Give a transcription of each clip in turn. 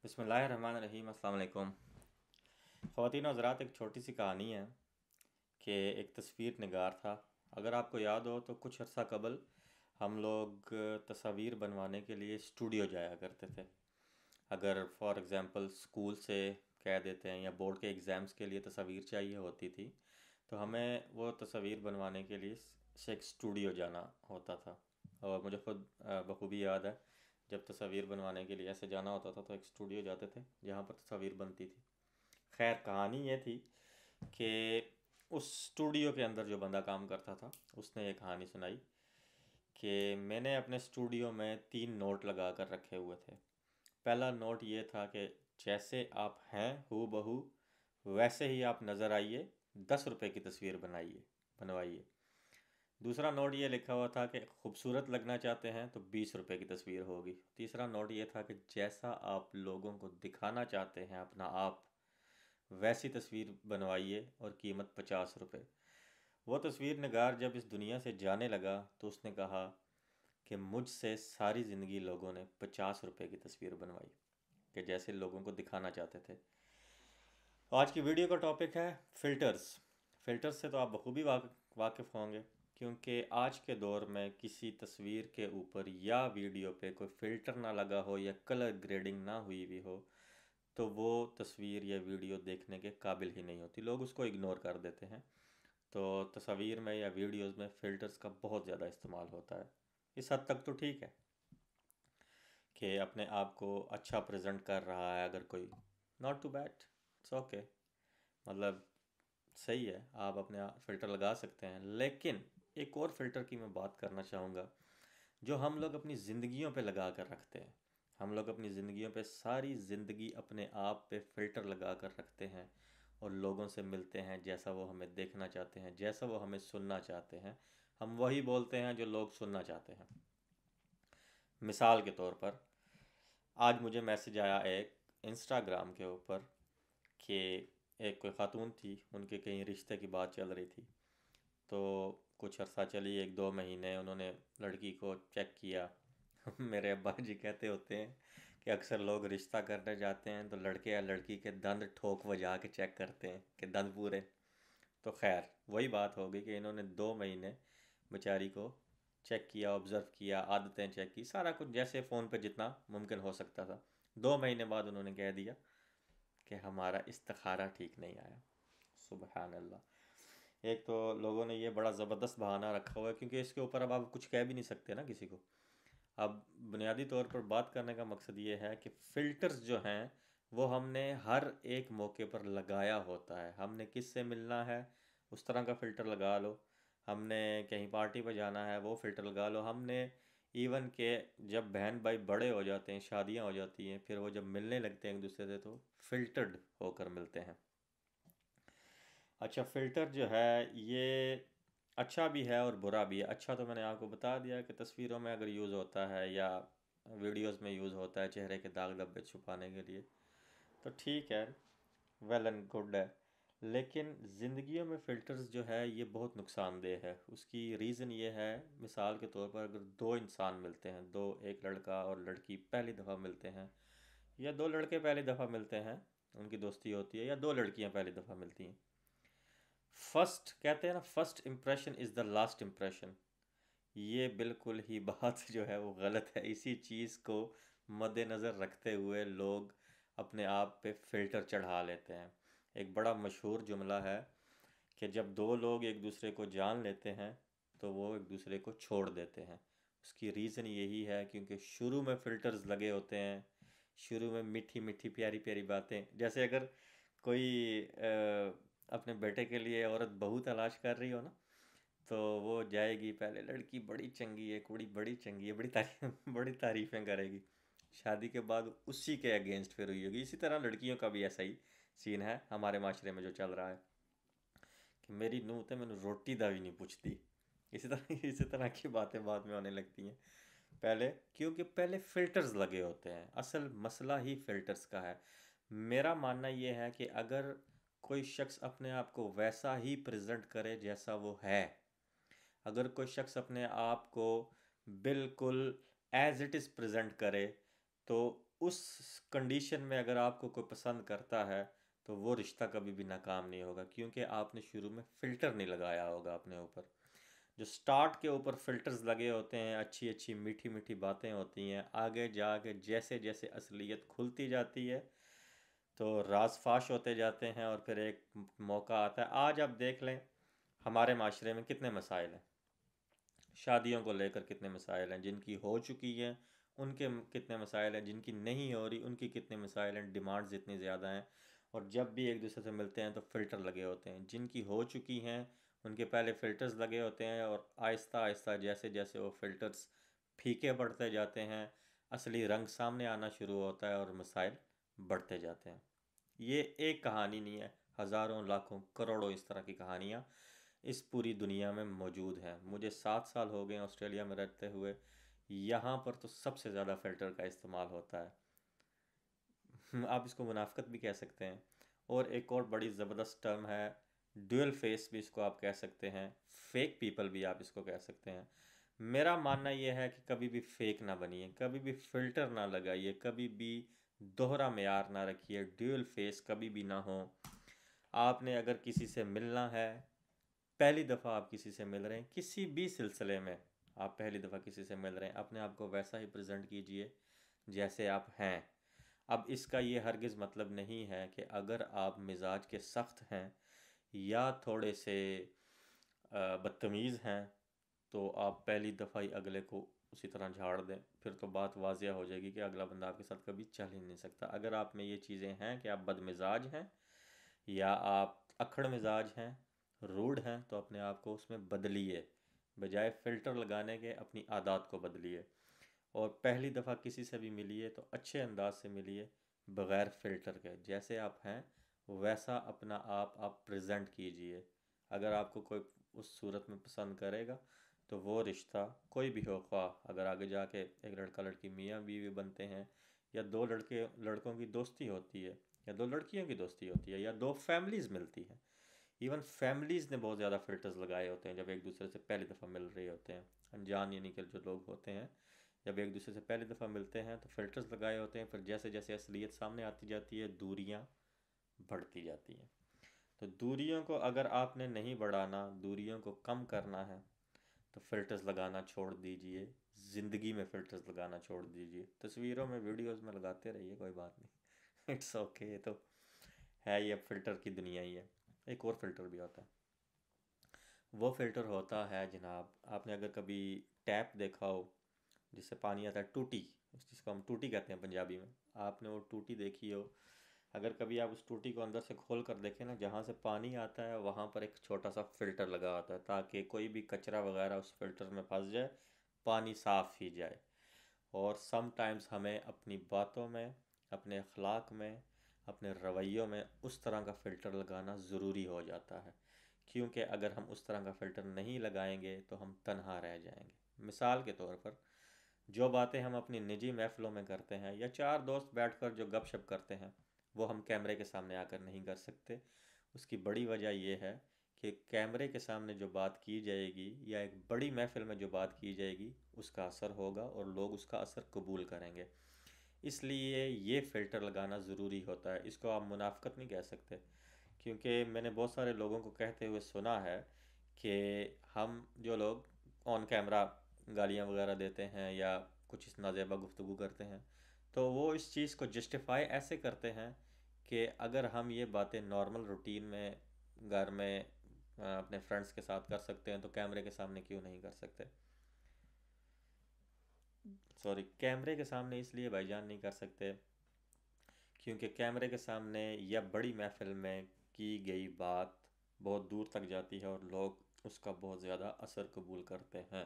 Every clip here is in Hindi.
बिस्मिल्लाहिर्रहमानिर्रहीम। अस्सलाम वालेकुम। ख़वातीन और हज़रात, एक छोटी सी कहानी है कि एक तस्वीर निगार था। अगर आपको याद हो तो कुछ अर्सा कबल हम लोग तस्वीर बनवाने के लिए स्टूडियो जाया करते थे। अगर फॉर एग्ज़ाम्पल स्कूल से कह देते हैं या बोर्ड के एग्ज़ाम्स के लिए तस्वीर चाहिए होती थी, तो हमें वो तस्वीर बनवाने के लिए से एक स्टूडियो जाना होता था। और मुझे ख़ुद बखूबी याद है, जब तस्वीर बनवाने के लिए ऐसे जाना होता था तो एक स्टूडियो जाते थे जहाँ पर तस्वीर बनती थी। खैर, कहानी ये थी कि उस स्टूडियो के अंदर जो बंदा काम करता था उसने ये कहानी सुनाई कि मैंने अपने स्टूडियो में 3 नोट लगा कर रखे हुए थे। पहला नोट ये था कि जैसे आप हैं हू बहू वैसे ही आप नज़र आइए, 10 रुपये की तस्वीर बनवाइए। दूसरा नोट ये लिखा हुआ था कि खूबसूरत लगना चाहते हैं तो 20 रुपये की तस्वीर होगी। तीसरा नोट ये था कि जैसा आप लोगों को दिखाना चाहते हैं अपना आप, वैसी तस्वीर बनवाइए और कीमत 50 रुपये। वो तस्वीर निगार जब इस दुनिया से जाने लगा तो उसने कहा कि मुझसे सारी ज़िंदगी लोगों ने 50 रुपये की तस्वीर बनवाई, कि जैसे लोगों को दिखाना चाहते थे। तो आज की वीडियो का टॉपिक है फ़िल्टर्स। फ़िल्टर्स से तो आप बखूबी वाकिफ़ होंगे, क्योंकि आज के दौर में किसी तस्वीर के ऊपर या वीडियो पे कोई फ़िल्टर ना लगा हो या कलर ग्रेडिंग ना हुई भी हो तो वो तस्वीर या वीडियो देखने के काबिल ही नहीं होती। लोग उसको इग्नोर कर देते हैं। तो तस्वीर में या वीडियोज़ में फ़िल्टर्स का बहुत ज़्यादा इस्तेमाल होता है। इस हद तक तो ठीक है कि अपने आप को अच्छा प्रेजेंट कर रहा है अगर कोई, not too bad, it's okay, मतलब सही है, आप अपने आप फ़िल्टर लगा सकते हैं। लेकिन एक और फ़िल्टर की मैं बात करना चाहूँगा जो हम लोग अपनी ज़िंदगियों पे लगा कर रखते हैं। हम लोग अपनी ज़िंदगियों पे सारी ज़िंदगी अपने आप पे फ़िल्टर लगा कर रखते हैं और लोगों से मिलते हैं जैसा वो हमें देखना चाहते हैं, जैसा वो हमें सुनना चाहते हैं। हम वही बोलते हैं जो लोग सुनना चाहते हैं। मिसाल के तौर पर, आज मुझे मैसेज आया एक इंस्टाग्राम के ऊपर कि एक कोई ख़ातून थी, उनके कहीं रिश्ते की बात चल रही थी। तो कुछ अर्सा चली, 1-2 महीने उन्होंने लड़की को चेक किया। मेरे अब्बा जी कहते होते हैं कि अक्सर लोग रिश्ता करने जाते हैं तो लड़के या लड़की के दंद ठोक बजा के चेक करते हैं कि दंद पूरे। तो खैर, वही बात हो गई कि इन्होंने 2 महीने बेचारी को चेक किया, ऑब्ज़र्व किया, आदतें चेक की, सारा कुछ जैसे फ़ोन पे जितना मुमकिन हो सकता था। 2 महीने बाद उन्होंने कह दिया कि हमारा इस्तिखारा ठीक नहीं आया। सुबहान अल्लाह। एक तो लोगों ने ये बड़ा ज़बरदस्त बहाना रखा हुआ है, क्योंकि इसके ऊपर अब आप कुछ कह भी नहीं सकते ना किसी को। अब बुनियादी तौर पर बात करने का मकसद ये है कि फ़िल्टर्स जो हैं वो हमने हर एक मौके पर लगाया होता है। हमने किससे मिलना है उस तरह का फ़िल्टर लगा लो, हमने कहीं पार्टी पर जाना है वो फ़िल्टर लगा लो, हमने इवन के जब बहन भाई बड़े हो जाते हैं, शादियां हो जाती हैं, फिर वो जब मिलने लगते हैं एक दूसरे से तो फ़िल्टर्ड होकर मिलते हैं। अच्छा, फ़िल्टर जो है ये अच्छा भी है और बुरा भी है। अच्छा तो मैंने आपको बता दिया कि तस्वीरों में अगर यूज़ होता है या वीडियोस में यूज़ होता है चेहरे के दाग धब्बे छुपाने के लिए, तो ठीक है, वेल एंड गुड है। लेकिन ज़िंदगियों में फ़िल्टर्स जो है ये बहुत नुकसानदेह है। उसकी रीज़न ये है, मिसाल के तौर पर अगर दो इंसान मिलते हैं, दो, एक लड़का और लड़की पहली दफ़ा मिलते हैं, या दो लड़के पहली दफ़ा मिलते हैं, उनकी दोस्ती होती है, या दो लड़कियां पहली दफ़ा मिलती हैं, फर्स्ट कहते हैं ना, first impression is the last impression. ये बिल्कुल ही बात जो है वो गलत है। इसी चीज़ को मद्देनज़र रखते हुए लोग अपने आप पे फ़िल्टर चढ़ा लेते हैं। एक बड़ा मशहूर जुमला है कि जब दो लोग एक दूसरे को जान लेते हैं तो वो एक दूसरे को छोड़ देते हैं। उसकी रीज़न यही है क्योंकि शुरू में फ़िल्टर्स लगे होते हैं, शुरू में मीठी मीठी प्यारी प्यारी बातें। जैसे अगर कोई अपने बेटे के लिए औरत बहू तलाश कर रही हो ना, तो वो जाएगी, पहले लड़की बड़ी चंगी है, कुड़ी बड़ी चंगी है, बड़ी तारीफ़ें करेगी। शादी के बाद उसी के अगेंस्ट फिर हुई होगी। इसी तरह लड़कियों का भी ऐसा ही सीन है हमारे माशरे में जो चल रहा है कि मेरी नूंह तो मैंने रोटी दा भी नहीं पूछती। इसी तरह की बातें बाद में होने लगती हैं। पहले, क्योंकि पहले फ़िल्टर्स लगे होते हैं। असल मसला ही फ़िल्टर्स का है। मेरा मानना ये है कि अगर कोई शख्स अपने आप को वैसा ही प्रेजेंट करे जैसा वो है, अगर कोई शख्स अपने आप को बिल्कुल एज इट इज़ प्रेजेंट करे, तो उस कंडीशन में अगर आपको कोई पसंद करता है तो वो रिश्ता कभी भी नाकाम नहीं होगा, क्योंकि आपने शुरू में फ़िल्टर नहीं लगाया होगा अपने ऊपर। जो स्टार्ट के ऊपर फ़िल्टर्स लगे होते हैं, अच्छी अच्छी मीठी मीठी बातें होती हैं, आगे जाके जैसे जैसे असलियत खुलती जाती है तो राज फाश होते जाते हैं, और फिर एक मौका आता है। आज आप देख लें हमारे माशरे में कितने मसाइल हैं, शादियों को लेकर कितने मसाइल हैं, जिनकी हो चुकी हैं उनके कितने मसाइल हैं, जिनकी नहीं हो रही उनकी कितने मसाइल हैं, डिमांड्स इतनी ज़्यादा हैं। और जब भी एक दूसरे से मिलते हैं तो फ़िल्टर लगे होते हैं, जिनकी हो चुकी हैं उनके पहले फ़िल्टर्स लगे होते हैं, और आहिस्ता आहिस्ता जैसे जैसे वो फ़िल्टर्स फीके पड़ते जाते हैं, असली रंग सामने आना शुरू होता है और मसाइल बढ़ते जाते हैं। ये एक कहानी नहीं है, हज़ारों लाखों करोड़ों इस तरह की कहानियाँ इस पूरी दुनिया में मौजूद हैं। मुझे 7 साल हो गए ऑस्ट्रेलिया में रहते हुए, यहाँ पर तो सबसे ज़्यादा फ़िल्टर का इस्तेमाल होता है। आप इसको मुनाफ़िकत भी कह सकते हैं, और एक और बड़ी ज़बरदस्त टर्म है ड्यूअल फेस भी इसको आप कह सकते हैं, फेक पीपल भी आप इसको कह सकते हैं। मेरा मानना यह है कि कभी भी फेक ना बनिए, कभी भी फ़िल्टर ना लगाइए, कभी भी दोहरा मेयार ना रखिए, ड्यूअल फेस कभी भी ना हो। आपने अगर किसी से मिलना है, पहली दफ़ा आप किसी से मिल रहे हैं, किसी भी सिलसिले में आप पहली दफ़ा किसी से मिल रहे हैं, अपने आप को वैसा ही प्रेजेंट कीजिए जैसे आप हैं। अब इसका ये हरगिज़ मतलब नहीं है कि अगर आप मिजाज के सख्त हैं या थोड़े से बदतमीज़ हैं तो आप पहली दफ़ा ही अगले को उसी तरह झाड़ दें, फिर तो बात वाजिया हो जाएगी कि अगला बंदा आपके साथ कभी चल ही नहीं सकता। अगर आप में ये चीज़ें हैं कि आप बदमिजाज हैं या आप अखड़ मिजाज हैं, रूड हैं, तो अपने आप को उसमें बदलिए, बजाय फ़िल्टर लगाने के अपनी आदत को बदलिए। और पहली दफ़ा किसी से भी मिलिए तो अच्छे अंदाज से मिलिए, बग़ैर फ़िल्टर के, जैसे आप हैं वैसा अपना आप प्रेजेंट कीजिए। अगर आपको कोई उस सूरत में पसंद करेगा तो वो रिश्ता कोई भी हो, ख्वाह अगर आगे जाके एक लड़का लड़की मियाँ बीवी बनते हैं, या दो लड़के लड़कों की दोस्ती होती है, या दो लड़कियों की दोस्ती होती है, या दो फैमिलीज़ मिलती हैं। इवन फैमिलीज़ ने बहुत ज़्यादा फ़िल्टर्स लगाए होते हैं जब एक दूसरे से पहली दफ़ा मिल रहे होते हैं। अनजान यानी कि जो लोग होते हैं, जब एक दूसरे से पहली दफ़ा मिलते हैं तो फ़िल्टर्स लगाए होते हैं, फिर जैसे जैसे असलियत सामने आती जाती है दूरियां बढ़ती जाती हैं। तो दूरियों को अगर आपने नहीं बढ़ाना, दूरियों को कम करना है, तो फ़िल्टर्स लगाना छोड़ दीजिए, ज़िंदगी में फ़िल्टर्स लगाना छोड़ दीजिए। तस्वीरों में वीडियोस में लगाते रहिए, कोई बात नहीं, इट्स ओके। तो है ये अब फ़िल्टर की दुनिया ही है। एक और फ़िल्टर भी होता है, वो फ़िल्टर होता है जनाब, आपने अगर कभी टैप देखा हो जिससे पानी आता है, टूटी, जिसको हम टूटी कहते हैं पंजाबी में, आपने वो टूटी देखी हो, अगर कभी आप उस टूटी को अंदर से खोल कर देखें ना, जहाँ से पानी आता है वहाँ पर एक छोटा सा फ़िल्टर लगा होता है ताकि कोई भी कचरा वगैरह उस फ़िल्टर में फंस जाए, पानी साफ़ ही जाए। और समटाइम्स हमें अपनी बातों में, अपने अखलाक में, अपने रवैयों में उस तरह का फ़िल्टर लगाना ज़रूरी हो जाता है, क्योंकि अगर हम उस तरह का फ़िल्टर नहीं लगाएंगे तो हम तन्हा रह जाएंगे। मिसाल के तौर पर, जो बातें हम अपनी निजी महफ़िलों में करते हैं या चार दोस्त बैठकर जो गपशप करते हैं, वो हम कैमरे के सामने आकर नहीं कर सकते। उसकी बड़ी वजह यह है कि कैमरे के सामने जो बात की जाएगी या एक बड़ी महफ़िल में जो बात की जाएगी उसका असर होगा और लोग उसका असर कबूल करेंगे। इसलिए ये फ़िल्टर लगाना ज़रूरी होता है, इसको आप मुनाफ़िकत नहीं कह सकते। क्योंकि मैंने बहुत सारे लोगों को कहते हुए सुना है कि हम जो लोग ऑन कैमरा गालियाँ वगैरह देते हैं या कुछ इस नाजेबा गुफ्तगू करते हैं, तो वो इस चीज़ को जस्टिफाई ऐसे करते हैं कि अगर हम ये बातें नॉर्मल रूटीन में घर में अपने फ्रेंड्स के साथ कर सकते हैं तो कैमरे के सामने क्यों नहीं कर सकते। सॉरी, कैमरे के सामने इसलिए भाईजान नहीं कर सकते क्योंकि कैमरे के सामने या बड़ी महफिल में की गई बात बहुत दूर तक जाती है और लोग उसका बहुत ज़्यादा असर कबूल करते हैं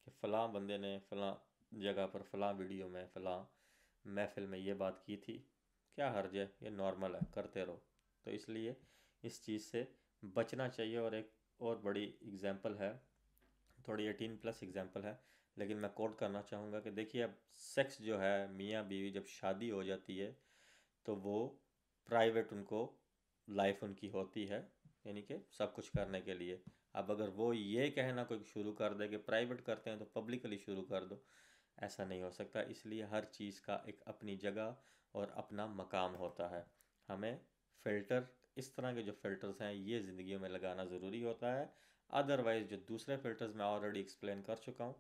कि फ़लाँ बंदे ने फ़लाँ जगह पर फ़लाँ वीडियो में फ़लाँ महफिल में ये बात की थी, क्या हर्ज है, ये नॉर्मल है, करते रहो। तो इसलिए इस चीज़ से बचना चाहिए। और एक और बड़ी एग्ज़ाम्पल है, थोड़ी 18+ एग्ज़ाम्पल है, लेकिन मैं कोट करना चाहूँगा कि देखिए, अब सेक्स जो है, मियाँ बीवी जब शादी हो जाती है तो वो प्राइवेट उनको लाइफ उनकी होती है, यानी कि सब कुछ करने के लिए। अब अगर वो ये कहना कोई शुरू कर दे कि प्राइवेट करते हैं तो पब्लिकली शुरू कर दो, ऐसा नहीं हो सकता। इसलिए हर चीज़ का एक अपनी जगह और अपना मकाम होता है। हमें फ़िल्टर, इस तरह के जो फ़िल्टर्स हैं ये ज़िंदगी में लगाना ज़रूरी होता है। अदरवाइज़ जो दूसरे फ़िल्टर्स मैं ऑलरेडी एक्सप्लेन कर चुका हूँ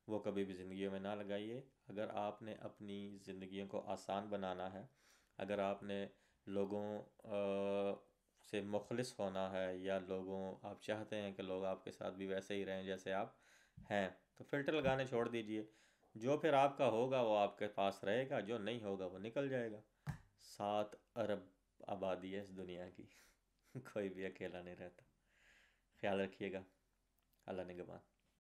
वो कभी भी ज़िंदगी में ना लगाइए। अगर आपने अपनी ज़िंदगियों को आसान बनाना है, अगर आपने लोगों से मुखलिस होना है, या आप चाहते हैं कि लोग आपके साथ भी वैसे ही रहें जैसे आप हैं, तो फ़िल्टर लगाने छोड़ दीजिए। जो फिर आपका होगा वो आपके पास रहेगा, जो नहीं होगा वो निकल जाएगा। 7 अरब आबादी है इस दुनिया की। कोई भी अकेला नहीं रहता। ख्याल रखिएगा। अल्लाह निगहबान।